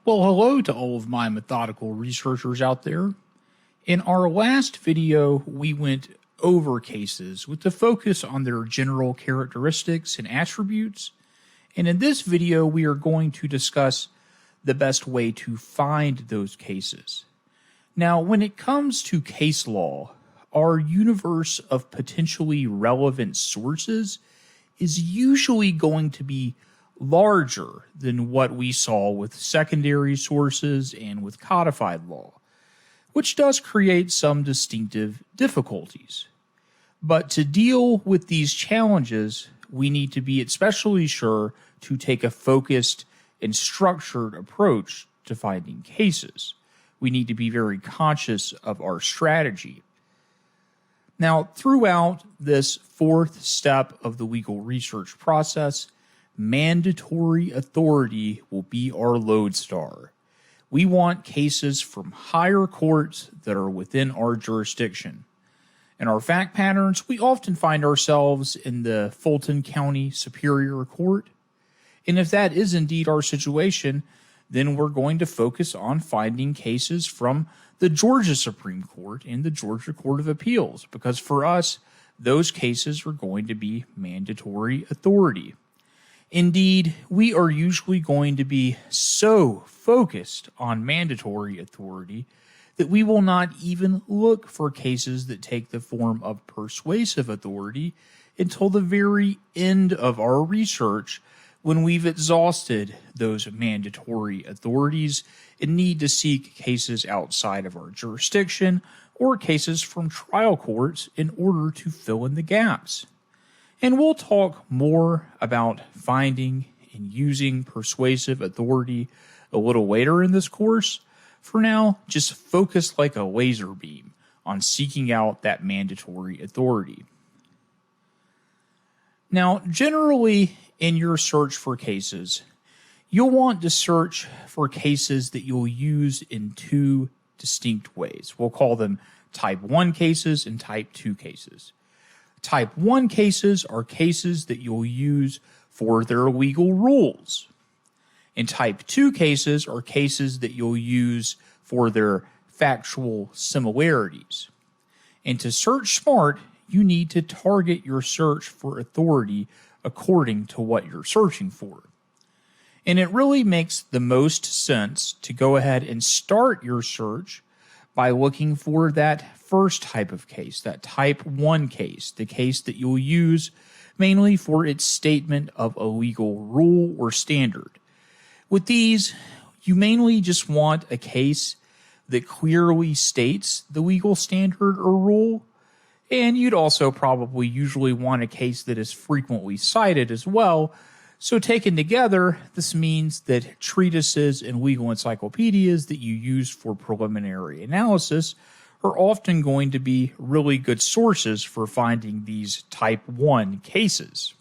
Well, hello to all of my methodical researchers out there. In our last video, we went over cases with the focus on their general characteristics and attributes. And in this video, we are going to discuss the best way to find those cases. Now, when it comes to case law, our universe of potentially relevant sources is usually going to be larger than what we saw with secondary sources and with codified law, which does create some distinctive difficulties. But to deal with these challenges, we need to be especially sure to take a focused and structured approach to finding cases. We need to be very conscious of our strategy. Now, throughout this fourth step of the legal research process, mandatory authority will be our lodestar. We want cases from higher courts that are within our jurisdiction. In our fact patterns, we often find ourselves in the Fulton County Superior Court. And if that is indeed our situation, then we're going to focus on finding cases from the Georgia Supreme Court and the Georgia Court of Appeals, because for us, those cases are going to be mandatory authority. Indeed, we are usually going to be so focused on mandatory authority that we will not even look for cases that take the form of persuasive authority until the very end of our research, when we've exhausted those mandatory authorities and need to seek cases outside of our jurisdiction or cases from trial courts in order to fill in the gaps. And we'll talk more about finding and using persuasive authority a little later in this course. For now, just focus like a laser beam on seeking out that mandatory authority. Now, generally, in your search for cases, you'll want to search for cases that you'll use in two distinct ways. We'll call them Type 1 cases and Type 2 cases. Type 1 cases are cases that you'll use for their legal rules. And Type 2 cases are cases that you'll use for their factual similarities. And to search smart, you need to target your search for authority according to what you're searching for. And it really makes the most sense to go ahead and start your search by looking for that first type of case, that Type 1 case, the case that you'll use mainly for its statement of a legal rule or standard. With these, you mainly just want a case that clearly states the legal standard or rule, and you'd also probably usually want a case that is frequently cited as well. So taken together, this means that treatises and legal encyclopedias that you use for preliminary analysis are often going to be really good sources for finding these Type 1 cases.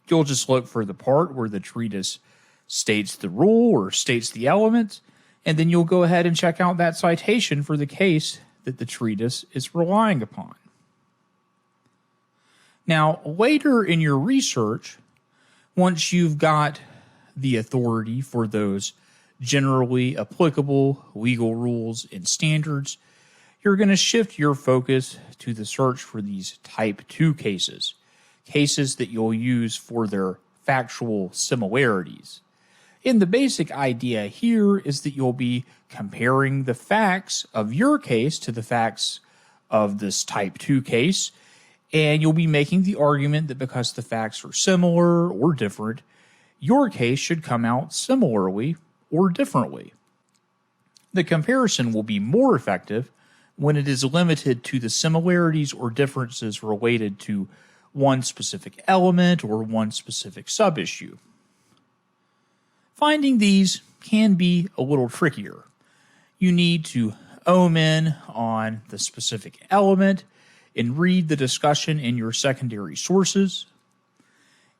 You'll just look for the part where the treatise states the rule or states the element, and then you'll go ahead and check out that citation for the case that the treatise is relying upon. Now, later in your research, once you've got the authority for those generally applicable legal rules and standards, you're going to shift your focus to the search for these Type 2 cases, cases that you'll use for their factual similarities. And the basic idea here is that you'll be comparing the facts of your case to the facts of this Type 2 case, and you'll be making the argument that because the facts are similar or different, your case should come out similarly or differently. The comparison will be more effective when it is limited to the similarities or differences related to one specific element or one specific sub-issue. Finding these can be a little trickier. You need to hone in on the specific element and read the discussion in your secondary sources.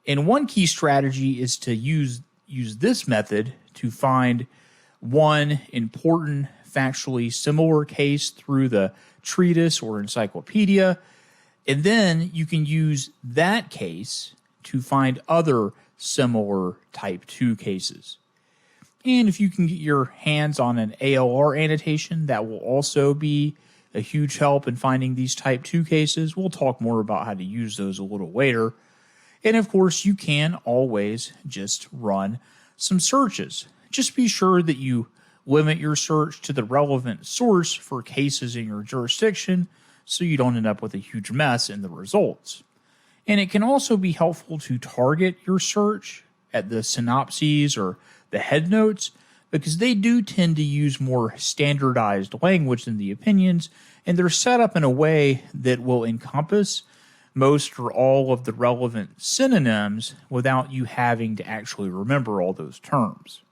And one key strategy is to use this method to find one important factually similar case through the treatise or encyclopedia, and then you can use that case to find other similar Type 2 cases. And if you can get your hands on an ALR annotation, that will also be a huge help in finding these type 2 cases. We'll talk more about how to use those a little later. And of course, you can always just run some searches. Just be sure that you limit your search to the relevant source for cases in your jurisdiction so you don't end up with a huge mess in the results. And it can also be helpful to target your search at the synopses or the headnotes, because they do tend to use more standardized language than the opinions, and they're set up in a way that will encompass most or all of the relevant synonyms without you having to actually remember all those terms.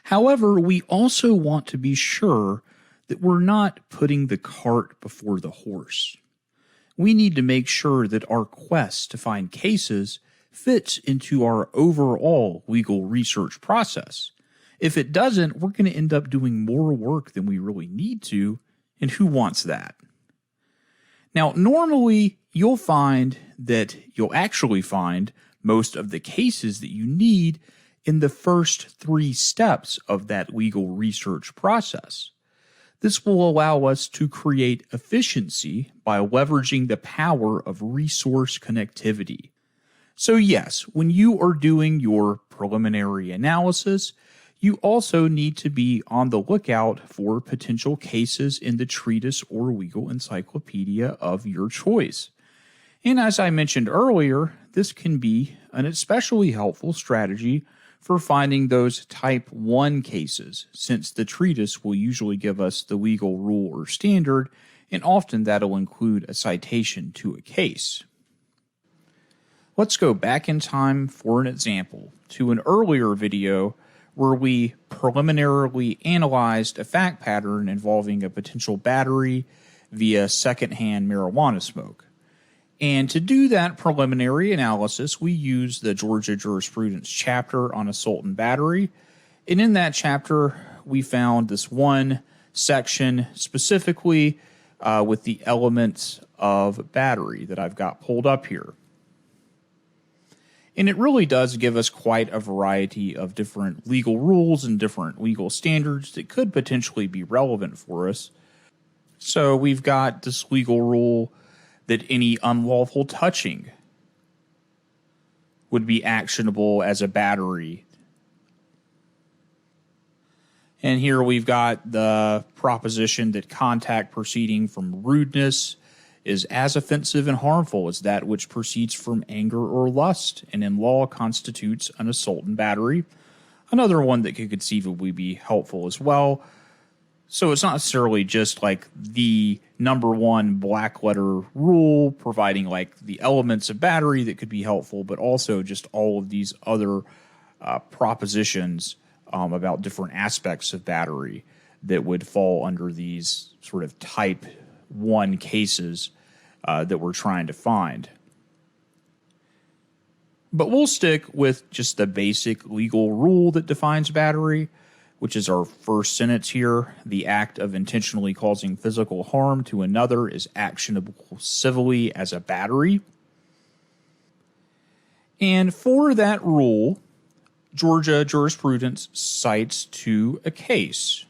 However, we also want to be sure that we're not putting the cart before the horse. We need to make sure that our quest to find cases fits into our overall legal research process. If it doesn't, we're going to end up doing more work than we really need to, and who wants that? Now, normally, you'll actually find most of the cases that you need in the first 3 steps of that legal research process. This will allow us to create efficiency by leveraging the power of resource connectivity. So yes, when you are doing your preliminary analysis, you also need to be on the lookout for potential cases in the treatise or legal encyclopedia of your choice. And as I mentioned earlier, this can be an especially helpful strategy for finding those type 1 cases, since the treatise will usually give us the legal rule or standard, and often that'll include a citation to a case. Let's go back in time for an example to an earlier video where we preliminarily analyzed a fact pattern involving a potential battery via secondhand marijuana smoke. And to do that preliminary analysis, we used the Georgia jurisprudence chapter on assault and battery. And in that chapter, we found this one section specifically with the elements of battery that I've got pulled up here. And it really does give us quite a variety of different legal rules and different legal standards that could potentially be relevant for us. So we've got this legal rule that any unlawful touching would be actionable as a battery. And here we've got the proposition that contact proceeding from rudeness is as offensive and harmful as that which proceeds from anger or lust, and in law constitutes an assault and battery. Another one that could conceivably be helpful as well. So it's not necessarily just like the number 1 black letter rule providing like the elements of battery that could be helpful, but also just all of these other propositions about different aspects of battery that would fall under these sort of type 1 cases that we're trying to find. But we'll stick with just the basic legal rule that defines battery, which is our first sentence here. The act of intentionally causing physical harm to another is actionable civilly as a battery. And for that rule, Georgia jurisprudence cites to a case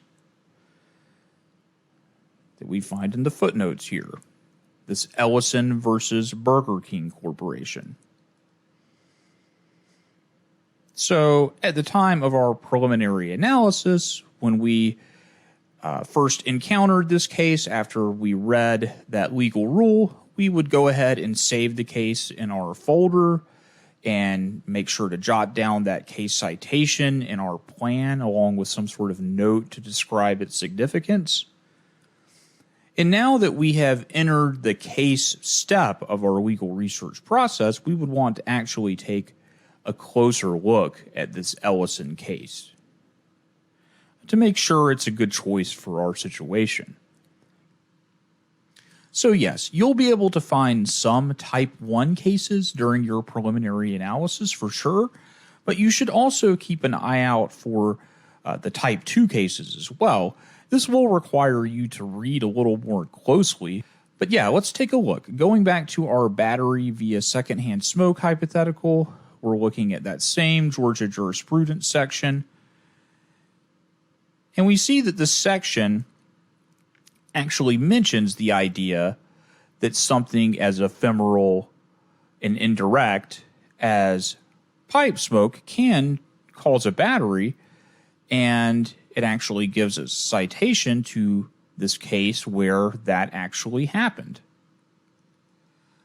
that we find in the footnotes here. This Ellison versus Burger King Corporation. So at the time of our preliminary analysis, when we first encountered this case after we read that legal rule, we would go ahead and save the case in our folder and make sure to jot down that case citation in our plan along with some sort of note to describe its significance. And now that we have entered the case step of our legal research process, we would want to actually take a closer look at this Ellison case to make sure it's a good choice for our situation. So yes, you'll be able to find some type 1 cases during your preliminary analysis for sure, but you should also keep an eye out for the type 2 cases as well. This will require you to read a little more closely. But yeah, let's take a look. Going back to our battery via secondhand smoke hypothetical, we're looking at that same Georgia jurisprudence section. And we see that this section actually mentions the idea that something as ephemeral and indirect as pipe smoke can cause a battery, and it actually gives a citation to this case where that actually happened.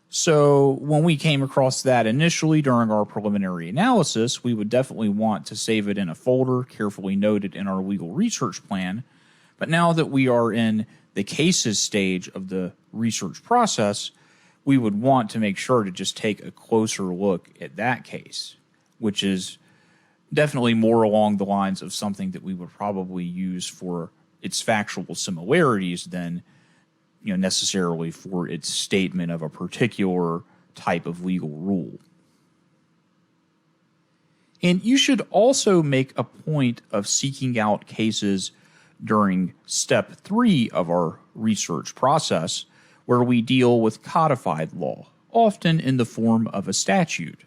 So when we came across that initially during our preliminary analysis, we would definitely want to save it in a folder, carefully noted in our legal research plan. But now that we are in the cases stage of the research process, we would want to make sure to just take a closer look at that case, which is definitely more along the lines of something that we would probably use for its factual similarities than necessarily for its statement of a particular type of legal rule. And you should also make a point of seeking out cases during step 3 of our research process, where we deal with codified law, often in the form of a statute.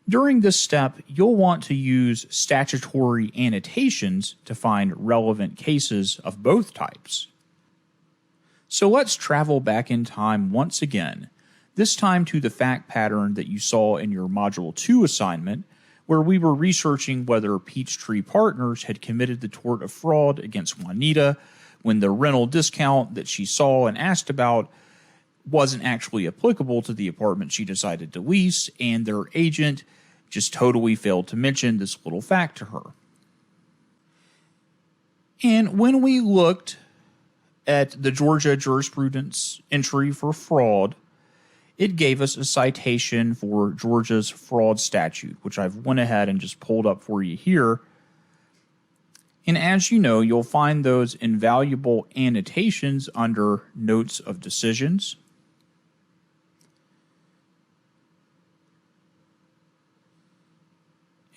During this step, you'll want to use statutory annotations to find relevant cases of both types. So let's travel back in time once again, this time to the fact pattern that you saw in your Module 2 assignment, where we were researching whether Peachtree Partners had committed the tort of fraud against Juanita when the rental discount that she saw and asked about wasn't actually applicable to the apartment she decided to lease, and their agent just totally failed to mention this little fact to her. And when we looked at the Georgia jurisprudence entry for fraud, it gave us a citation for Georgia's fraud statute, which I've went ahead and just pulled up for you here. And as you know, you'll find those invaluable annotations under Notes of Decisions.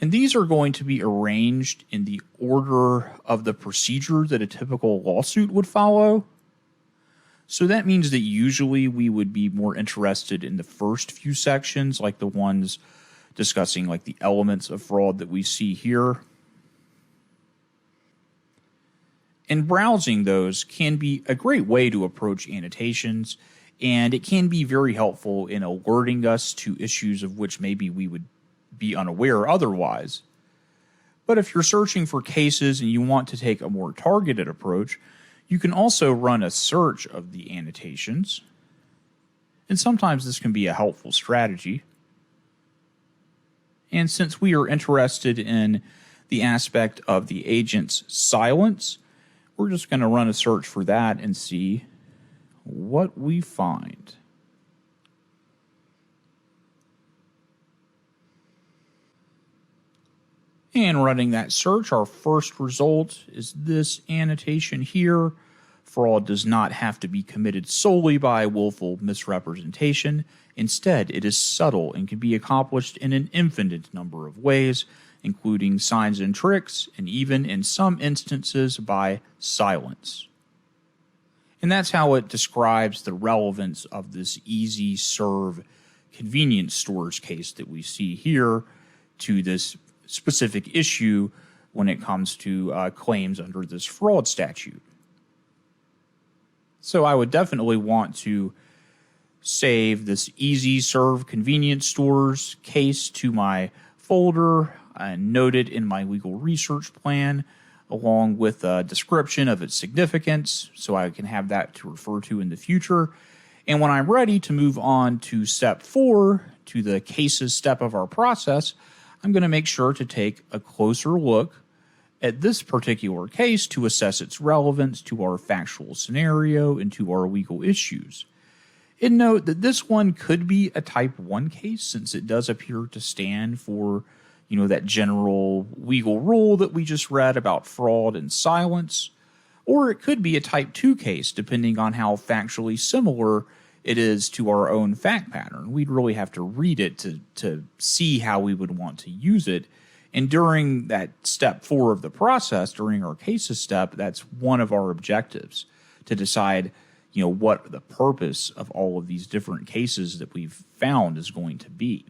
And these are going to be arranged in the order of the procedure that a typical lawsuit would follow. So that means that usually we would be more interested in the first few sections, like the ones discussing like the elements of fraud that we see here. And browsing those can be a great way to approach annotations, and it can be very helpful in alerting us to issues of which maybe we would be unaware otherwise. But if you're searching for cases and you want to take a more targeted approach, you can also run a search of the annotations. And sometimes this can be a helpful strategy. And since we are interested in the aspect of the agent's silence, we're just going to run a search for that and see what we find. And running that search, our first result is this annotation here. Fraud does not have to be committed solely by willful misrepresentation. Instead, it is subtle and can be accomplished in an infinite number of ways, including signs and tricks, and even in some instances by silence. And that's how it describes the relevance of this easy serve convenience stores case that we see here to this specific issue when it comes to claims under this fraud statute. So I would definitely want to save this easy serve convenience stores case to my folder and note it in my legal research plan, along with a description of its significance, so I can have that to refer to in the future. And when I'm ready to move on to step 4, to the cases step of our process, I'm going to make sure to take a closer look at this particular case to assess its relevance to our factual scenario and to our legal issues. And note that this one could be a type 1 case, since it does appear to stand for, that general legal rule that we just read about fraud and silence. Or it could be a type 2 case, depending on how factually similar it is to our own fact pattern. We'd really have to read it to see how we would want to use it. And during that step 4 of the process, during our cases step, that's one of our objectives, to decide, what the purpose of all of these different cases that we've found is going to be.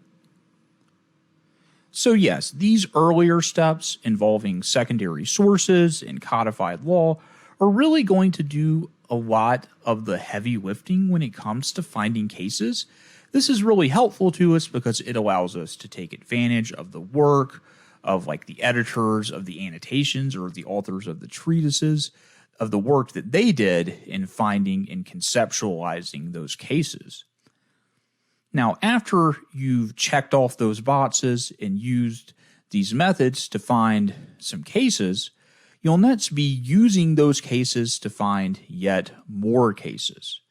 So yes, these earlier steps involving secondary sources and codified law are really going to do a lot of the heavy lifting when it comes to finding cases. This is really helpful to us because it allows us to take advantage of the work of like the editors of the annotations or the authors of the treatises, of the work that they did in finding and conceptualizing those cases. Now, after you've checked off those boxes and used these methods to find some cases, you'll next be using those cases to find yet more cases.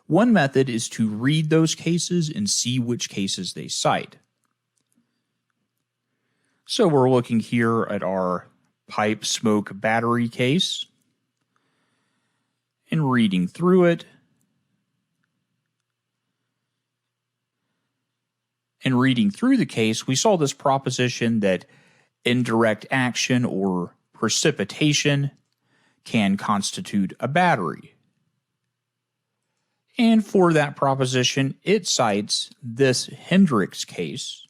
One method is to read those cases and see which cases they cite. So we're looking here at our pipe smoke battery case and reading through it. In reading through the case, we saw this proposition that indirect action or precipitation can constitute a battery. And for that proposition, it cites this Hendricks case.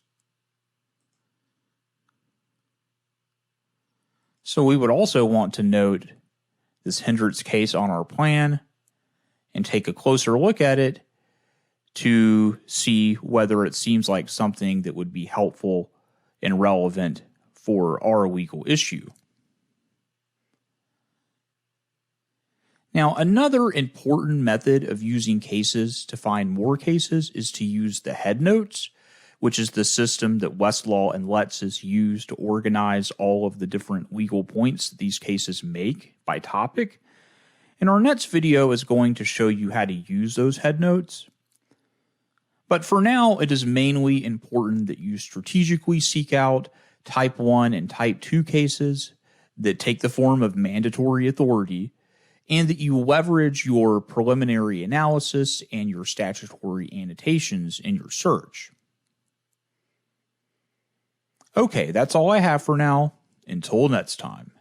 So we would also want to note this Hendricks case on our plan and take a closer look at it to see whether it seems like something that would be helpful and relevant for our legal issue. Now, another important method of using cases to find more cases is to use the headnotes, which is the system that Westlaw and Lexis use to organize all of the different legal points that these cases make by topic. And our next video is going to show you how to use those headnotes. But for now, it is mainly important that you strategically seek out Type 1 and Type 2 cases that take the form of mandatory authority, and that you leverage your preliminary analysis and your statutory annotations in your search. Okay, that's all I have for now. Until next time.